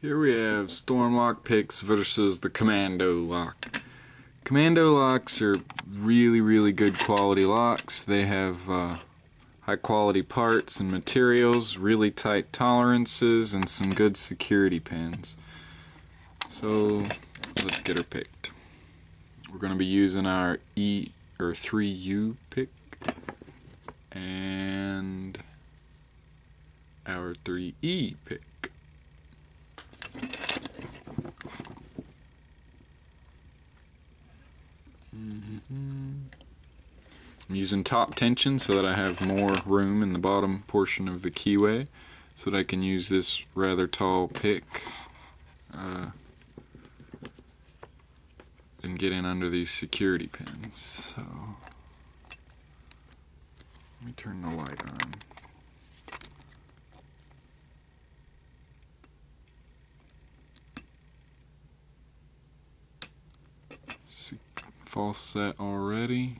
Here we have StormLockPicks versus the Commando lock. Commando locks are really good quality locks. They have high quality parts and materials, really tight tolerances, and some good security pins. So let's get her picked. We're going to be using our 3U pick and our 3E pick. I'm using top tension so that I have more room in the bottom portion of the keyway so that I can use this rather tall pick and get in under these security pins. So let me turn the light on. False set already,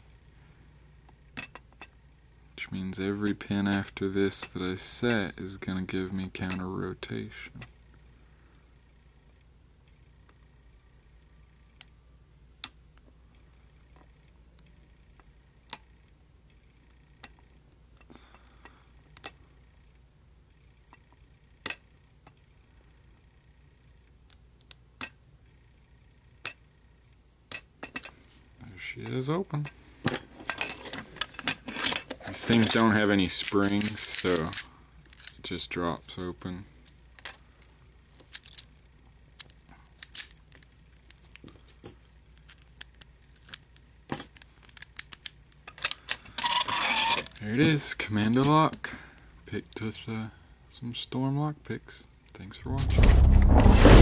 which means every pin after this that I set is going to give me counter rotation. She is open. These things don't have any springs, so it just drops open. There it is, Commando lock, picked with some StormLockPicks. Thanks for watching.